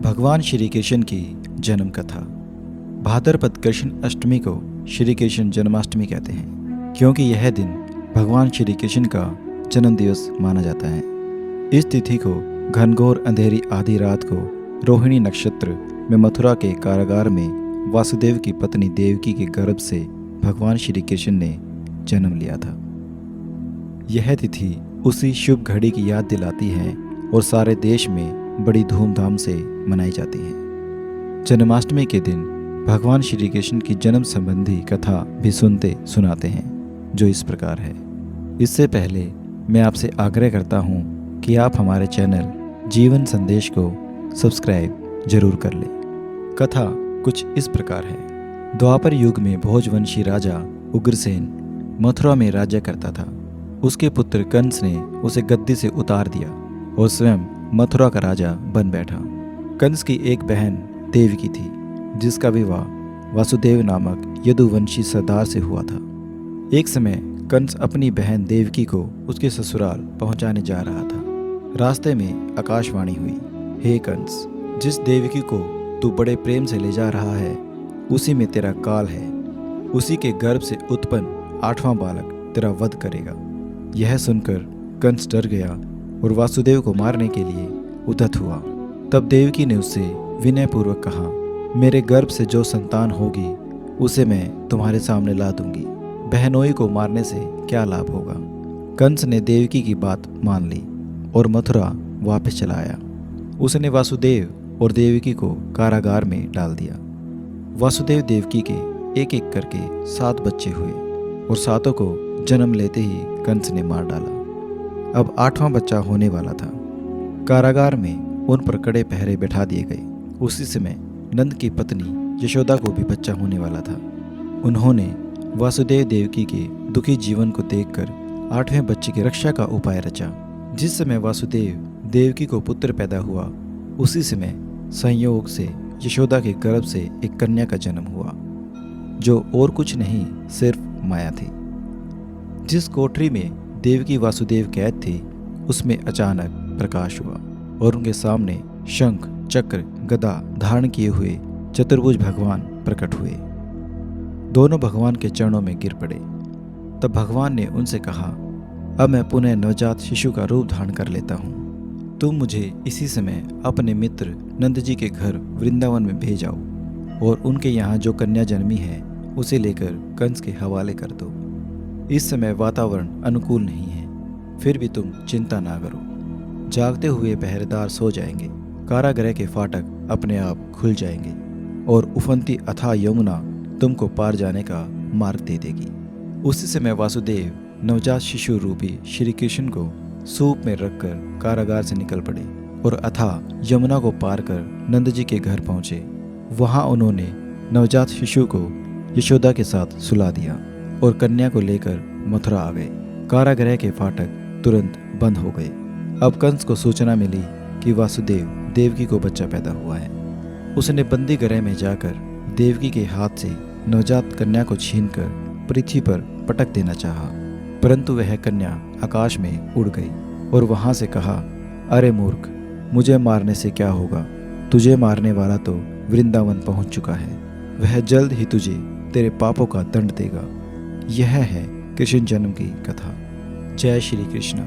भगवान श्री कृष्ण की जन्म कथा। भाद्रपद कृष्ण अष्टमी को श्री कृष्ण जन्माष्टमी कहते हैं, क्योंकि यह दिन भगवान श्री कृष्ण का जन्म दिवस माना जाता है। इस तिथि को घनघोर अंधेरी आधी रात को रोहिणी नक्षत्र में मथुरा के कारागार में वासुदेव की पत्नी देवकी के गर्भ से भगवान श्री कृष्ण ने जन्म लिया था। यह तिथि उसी शुभ घड़ी की याद दिलाती है और सारे देश में बड़ी धूमधाम से मनाई जाती है। जन्माष्टमी के दिन भगवान श्री कृष्ण की जन्म संबंधी कथा भी सुनते सुनाते हैं, जो इस प्रकार है। इससे पहले मैं आपसे आग्रह करता हूँ कि आप हमारे चैनल जीवन संदेश को सब्सक्राइब जरूर कर लें। कथा कुछ इस प्रकार है। द्वापर युग में भोजवंशी राजा उग्रसेन मथुरा में राज्य करता था। उसके पुत्र कंस ने उसे गद्दी से उतार दिया और स्वयं मथुरा का राजा बन बैठा। कंस की एक बहन देवकी थी, जिसका विवाह वासुदेव नामक यदुवंशी सरदार से हुआ था। एक समय कंस अपनी बहन देवकी को उसके ससुराल पहुंचाने जा रहा था। रास्ते में आकाशवाणी हुई, हे कंस, जिस देवकी को तू बड़े प्रेम से ले जा रहा है, उसी में तेरा काल है। उसी के गर्भ से उत्पन्न 8वां बालक तेरा वध करेगा। यह सुनकर कंस डर गया और वासुदेव को मारने के लिए उद्यत हुआ। तब देवकी ने उससे विनयपूर्वक कहा, मेरे गर्भ से जो संतान होगी उसे मैं तुम्हारे सामने ला दूंगी। बहनोई को मारने से क्या लाभ होगा। कंस ने देवकी की बात मान ली और मथुरा वापस चला आया। उसने वासुदेव और देवकी को कारागार में डाल दिया। वासुदेव देवकी के एक एक करके 7 बच्चे हुए और 7 को जन्म लेते ही कंस ने मार डाला। अब 8वां बच्चा होने वाला था। कारागार में उन पर कड़े पहरे बैठा दिए गए। उसी समय नंद की पत्नी यशोदा को भी बच्चा होने वाला था। उन्होंने वासुदेव देवकी के दुखी जीवन को देखकर 8वें बच्चे की रक्षा का उपाय रचा। जिस समय वासुदेव देवकी को पुत्र पैदा हुआ, उसी समय संयोग से यशोदा के गर्भ से एक कन्या का जन्म हुआ, जो और कुछ नहीं सिर्फ माया थी। जिस कोठरी में देवकी वासुदेव कैद थे, उसमें अचानक प्रकाश हुआ और उनके सामने शंख चक्र गदा धारण किए हुए चतुर्भुज भगवान प्रकट हुए। दोनों भगवान के चरणों में गिर पड़े। तब भगवान ने उनसे कहा, अब मैं पुनः नवजात शिशु का रूप धारण कर लेता हूँ। तुम मुझे इसी समय अपने मित्र नंद जी के घर वृंदावन में भेजाओ और उनके यहाँ जो कन्या जन्मी है उसे लेकर कंस के हवाले कर दो। इस समय वातावरण अनुकूल नहीं है, फिर भी तुम चिंता ना करो। जागते हुए पहरेदार सो जाएंगे, कारागृह के फाटक अपने आप खुल जाएंगे और उफनती अथाह यमुना तुमको पार जाने का मार्ग दे देगी। उसी समय वासुदेव नवजात शिशु रूपी श्री कृष्ण को सूप में रखकर कारागार से निकल पड़े और अथाह यमुना को पार कर नंद जी के घर पहुंचे। वहां उन्होंने नवजात शिशु को यशोदा के साथ सुला दिया और कन्या को लेकर मथुरा आ गए। कारागृह के फाटक तुरंत बंद हो गए। अब कंस को सूचना मिली कि वासुदेव देवकी को बच्चा पैदा हुआ है। उसने बंदी गृह में जाकर देवकी के हाथ से नवजात कन्या को छीनकर पृथ्वी पर पटक देना चाहा, परंतु वह कन्या आकाश में उड़ गई और वहां से कहा, अरे मूर्ख, मुझे मारने से क्या होगा। तुझे मारने वाला तो वृंदावन पहुंच चुका है। वह जल्द ही तुझे तेरे पापों का दंड देगा। यह है कृष्ण जन्म की कथा। जय श्री कृष्ण।